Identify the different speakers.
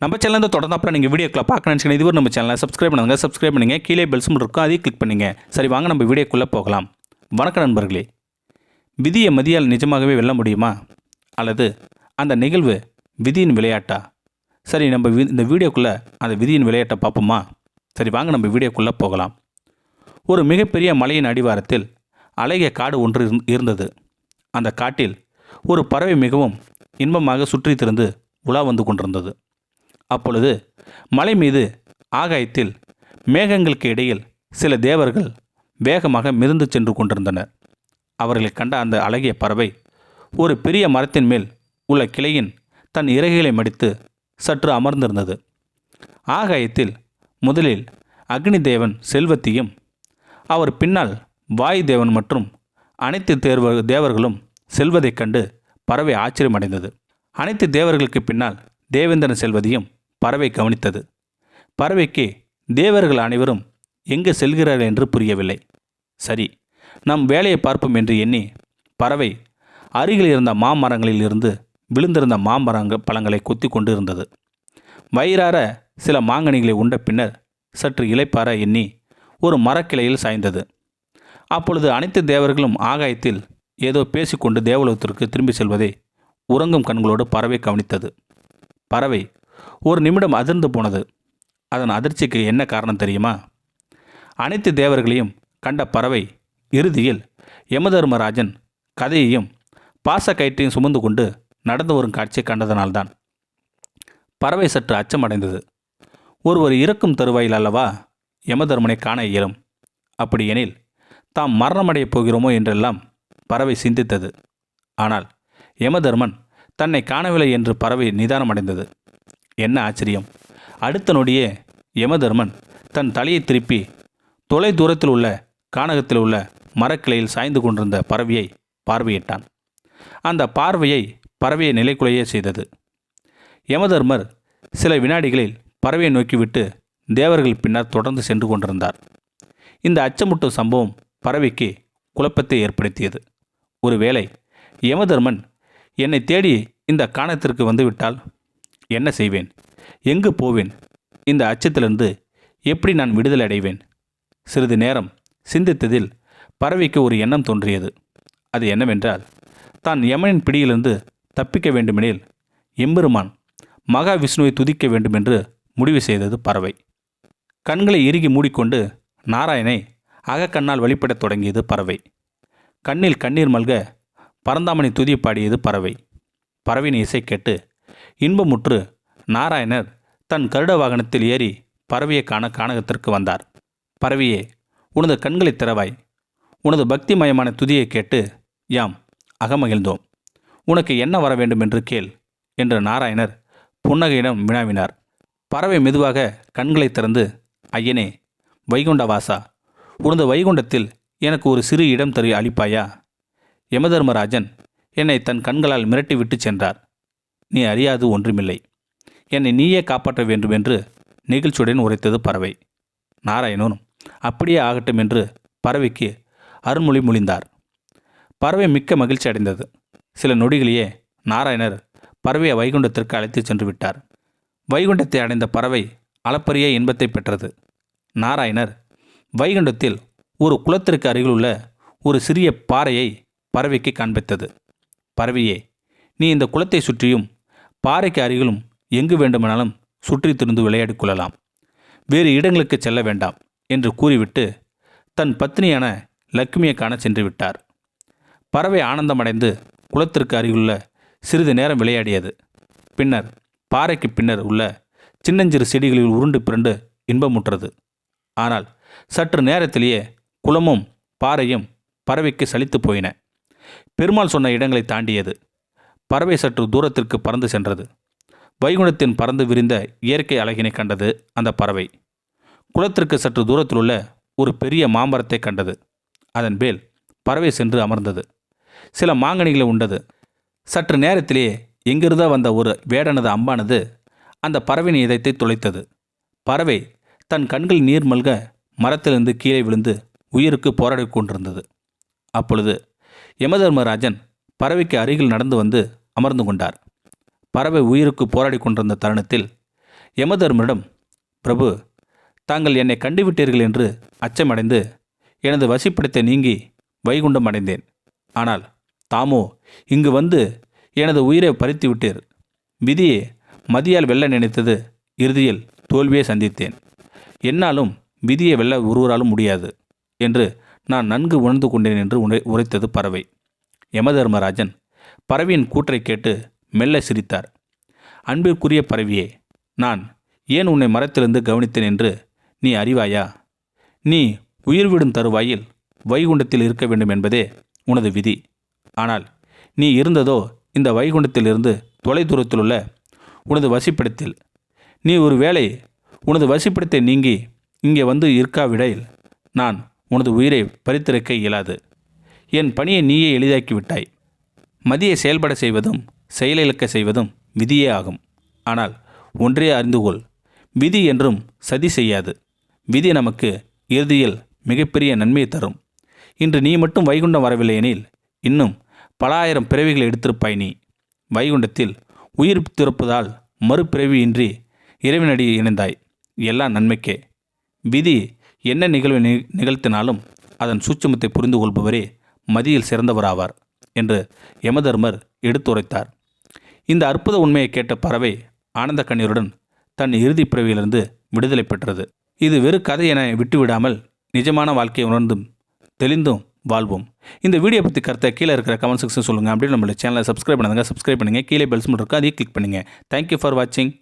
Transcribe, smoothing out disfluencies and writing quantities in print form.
Speaker 1: நம்ம சேனல் தொடர்ந்து அப்புறம் நீங்கள் வீடியோக்குள்ள பார்க்க நினச்சிங்கன்னா இதுவரை நம்ம சேனலை சப்ஸ்கிரைப் பண்ணுங்க கீழே பெல் சிம்பிள் இருக்கும் அதையும் கிளிக் பண்ணுங்க. சரி, வாங்க நம்ம வீடியோக்குள்ளே போகலாம். வணக்கம் நண்பர்களே. விதியை மதியால் நிஜமாகவே வெல்ல முடியுமா, அல்லது அந்த நிகழ்வு விதியின் விளையாட்டா? சரி, நம்ம இந்த வீடியோக்குள்ளே அந்த விதியின் விளையாட்டை பார்ப்போமா? சரி, வாங்க நம்ம வீடியோக்குள்ளே போகலாம். ஒரு மிகப்பெரிய மலையின் அடிவாரத்தில் அழகிய காடு ஒன்று இருந்தது. அந்த காட்டில் ஒரு பறவை மிகவும் இன்பமாக சுற்றி திரிந்து உலா வந்து கொண்டிருந்தது. அப்பொழுது மலை மீது ஆகாயத்தில் மேகங்களுக்கு இடையில் சில தேவர்கள் வேகமாக மிதந்து சென்று கொண்டிருந்தனர். அவர்களை கண்ட அந்த அழகிய பறவை ஒரு பெரிய மரத்தின் மேல் உள்ள கிளையின் தன் இறகுகளை மடித்து சற்று அமர்ந்திருந்தது. ஆகாயத்தில் முதலில் அக்னி தேவன் செல்வத்தையும், அவர் பின்னால் வாயு தேவன் மற்றும் அனைத்து தேவர்களும் செல்வதைக் கண்டு பறவை ஆச்சரியமடைந்தது. அனைத்து தேவர்களுக்கு பின்னால் தேவேந்திரன் செல்வதையும் பறவை கவனித்தது. பறவைக்கு தேவர்கள் அனைவரும் எங்கு செல்கிறார்கள் என்று புரியவில்லை. சரி, நம் வேலையை பார்ப்போம் என்று எண்ணி பறவை அருகில் இருந்த மாமரங்களில் இருந்து விழுந்திருந்த பழங்களை கொத்தி கொண்டு இருந்தது. வயிறார சில மாங்கனிகளை உண்ட பின்னர் சற்று இளைப்பார எண்ணி ஒரு மரக்கிளையில் சாய்ந்தது. அப்பொழுது அனைத்து தேவர்களும் ஆகாயத்தில் ஏதோ பேசிக்கொண்டு தேவலோகத்திற்கு திரும்பி செல்வதை உறங்கும் கண்களோடு பறவை கவனித்தது. பறவை ஒரு நிமிடம் அதிர்ந்து போனது. அதன் அதிர்ச்சிக்கு என்ன காரணம் தெரியுமா? அனைத்து தேவர்களையும் கண்ட பறவை இறுதியில் யமதர்மராஜன் கதையையும் பாச கயிற்றையும் சுமந்து கொண்டு நடந்து வரும் காட்சியை கண்டதனால்தான். பறவை சற்று அச்சமடைந்தது. ஒருவர் இறக்கும் தருவாயில் அல்லவா யமதர்மனை காண இயலும். அப்படியெனில் தாம் மரணமடையப் போகிறோமோ என்றெல்லாம் பறவை சிந்தித்தது. ஆனால் யமதர்மன் தன்னை காணவில்லை என்று பறவை நிதானமடைந்தது. என்ன ஆச்சரியம்! அடுத்த நொடியே யமதர்மன் தன் தலையை திருப்பி தொலை தூரத்தில் உள்ள கானகத்தில் உள்ள மரக்கிளையில் சாய்ந்து கொண்டிருந்த பறவையை பார்வையிட்டான். அந்த பார்வையை பறவையை நிலைக்குலைய செய்தது. யமதர்மர் சில வினாடிகளில் பறவையை நோக்கிவிட்டு தேவர்கள் பின்னர் தொடர்ந்து சென்று கொண்டிருந்தார். இந்த அச்சமூட்டும் சம்பவம் பறவைக்கு குழப்பத்தை ஏற்படுத்தியது. ஒருவேளை யமதர்மன் என்னை தேடி இந்த கானகத்திற்கு வந்துவிட்டால் என்ன செய்வேன்? எங்கு போவேன்? இந்த அச்சத்திலிருந்து எப்படி நான் விடுதலை அடைவேன்? சிறிது நேரம் சிந்தித்ததில் பறவைக்கு ஒரு எண்ணம் தோன்றியது. அது என்னவென்றால், தான் யமனின் பிடியிலிருந்து தப்பிக்க வேண்டுமெனில் எம்பெருமான் மகாவிஷ்ணுவை துதிக்க வேண்டுமென்று முடிவு செய்தது பறவை. கண்களை இறுகி மூடிக்கொண்டு நாராயணை அகக்கண்ணால் வழிபடத் தொடங்கியது பறவை. கண்ணில் கண்ணீர் மல்க பரந்தாமனை துதி பாடியது பறவை. பறவையின் இசை கேட்டு இன்பமுற்று நாராயணர் தன் கருட வாகனத்தில் ஏறி பறவையை காண கானகத்திற்கு வந்தார். பறவையே, உனது கண்களை திறவாய். உனது பக்திமயமான துதியை கேட்டு யாம் அகமகிழ்ந்தோம். உனக்கு என்ன வர வேண்டும் என்று கேள் என்று நாராயணர் புன்னகையிடம் வினாவினார். பறவை மெதுவாக கண்களை திறந்து, ஐயனே வைகுண்டவாசா, உனது வைகுண்டத்தில் எனக்கு ஒரு சிறு இடம் தரு அளிப்பாயா? யமதர்மராஜன் என்னை தன் கண்களால் மிரட்டி விட்டு சென்றார். நீ அறியாது ஒன்றுமில்லை. என்னை நீயே காப்பாற்ற வேண்டும் என்று நெகிழ்ச்சியுடன் உரைத்தது பறவை. நாராயணனும் அப்படியே ஆகட்டும் என்று பறவைக்கு அருள்மொழி மொழிந்தார். பறவை மிக்க மகிழ்ச்சி அடைந்தது. சில நொடிகளையே நாராயணர் பறவையை வைகுண்டத்திற்கு அழைத்து சென்று விட்டார். வைகுண்டத்தை அடைந்த பறவை அளப்பரிய இன்பத்தை பெற்றது. நாராயணர் வைகுண்டத்தில் ஒரு குளத்திற்கு அருகில் உள்ள ஒரு சிறிய பாறையை பறவைக்கு காண்பித்தது. பறவையே, நீ இந்த குளத்தை சுற்றியும் பாறைக்கு அருகிலும் எங்கு வேண்டுமானாலும் சுற்றி திரிந்து விளையாடி கொள்ளலாம். வேறு இடங்களுக்கு செல்ல வேண்டாம் என்று கூறிவிட்டு தன் பத்னியான லக்ஷ்மியை காண சென்று விட்டார். பறவை ஆனந்தமடைந்து குளத்திற்கு அருகிலுள்ள சிறிது நேரம் விளையாடியது. பின்னர் பாறைக்கு பின்னர் உள்ள சின்னஞ்சிறு செடிகளில் உருண்டு பிறண்டு இன்பமுற்றது. ஆனால் சற்று நேரத்திலேயே குளமும் பாறையும் பறவைக்கு சலித்து போயின. பெருமாள் சொன்ன இடங்களை தாண்டியது. பறவை சற்று தூரத்திற்கு பறந்து சென்றது. வைகுண்டத்தின் பறந்து விரிந்த இயற்கை அழகினை கண்டது அந்த பறவை. குளத்திற்கு சற்று தூரத்தில் உள்ள ஒரு பெரிய மாமரத்தை கண்டது. அதன் மேல் பறவை சென்று அமர்ந்தது. சில மாங்கனிகளை உண்டது. சற்று நேரத்திலேயே எங்கிருந்தோ வந்த ஒரு வேடனது அம்பானது அந்த பறவையின் இதயத்தை துளைத்தது. பறவை தன் கண்கள் நீர் மல்க மரத்திலிருந்து கீழே விழுந்து உயிருக்கு போராடி கொண்டிருந்தது. அப்பொழுது யமதர்மராஜன் பறவைக்கு அருகில் நடந்து வந்து அமர்ந்து கொண்டார். பறவை உயிருக்கு போராடி கொண்டிருந்த தருணத்தில் யமதர்மரிடம், பிரபு, தாங்கள் என்னை கண்டுவிட்டீர்கள் என்று அச்சமடைந்து எனது வசிப்பிடத்தை நீங்கி வைகுண்டம் அடைந்தேன். ஆனால் தாமோ இங்கு வந்து எனது உயிரை பறித்து விட்டீர். விதியை மதியால் வெல்ல நினைத்தது இறுதியில் தோல்வியை சந்தித்தேன். என்னாலும் விதியை வெல்ல ஒருவராலும் முடியாது என்று நான் நன்கு உணர்ந்து கொண்டேன் என்று உரைத்தது பறவை. யமதர்மராஜன் பறவையின் கூற்றை கேட்டு மெல்ல சிரித்தார். அன்பிற்குரிய பறவையே, நான் ஏன் உன்னை மரத்திலிருந்து கவனித்தேன் என்று நீ அறிவாயா? நீ உயிர்விடும் தருவாயில் வைகுண்டத்தில் இருக்க வேண்டும் என்பதே உனது விதி. ஆனால் நீ இருந்ததோ இந்த வைகுண்டத்திலிருந்து தொலை தூரத்திலுள்ள உனது வசிப்பிடத்தில். நீ ஒரு வேளை உனது வசிப்பிடத்தை நீங்கி இங்கே வந்து இருக்காவிடையில் நான் உனது உயிரை பறித்திருக்க இயலாது. என் பணியை நீயே எளிதாக்கிவிட்டாய். மதியை செயல்பட செய்வதும் செயலிழக்க செய்வதும் விதியே ஆகும். ஆனால் ஒன்றே அறிந்துகொள், விதி என்றும் சதி செய்யாது. விதி நமக்கு இறுதியில் மிகப்பெரிய நன்மையை தரும். இன்று நீ மட்டும் வைகுண்டம் வரவில்லை எனில் இன்னும் பல ஆயிரம் பிறவிகளை எடுத்திருப்பாய். நீ வைகுண்டத்தில் உயிர் திறப்பதால் மறுபிறவியின்றி இறைவனடி இணைந்தாய். எல்லாம் நன்மைக்கே. விதி என்ன நிகழ்வை நிகழ்த்தினாலும் அதன் சூட்சுமத்தை புரிந்து கொள்பவரே மதியில் சிறந்தவராவார் என்று யமதர்மர் எடுத்துரைத்தார். இந்த அற்புத உண்மையை கேட்ட பறவை ஆனந்த கண்ணீருடன் தன் இறுதி பிறவியிலிருந்து விடுதலை பெற்றது. இது வெறு கதை என விட்டுவிடாமல் நிஜமான வாழ்க்கையை உணர்ந்தும் தெளிந்தும் வாழ்வோம். இந்த வீடியோ பற்றி கருத்தை கீழே இருக்கிற கமெண்ட் செக்ஷன் சொல்லுங்கள். அப்படின்னு நம்மளோட சேனலை சப்ஸ்கிரைப் பண்ணுங்கள். கீழே பெல்ஸ் மட்டும் இருக்குது, அதையும் கிளிக் பண்ணுங்கள். தேங்க்யூ ஃபார் வாட்சிங்.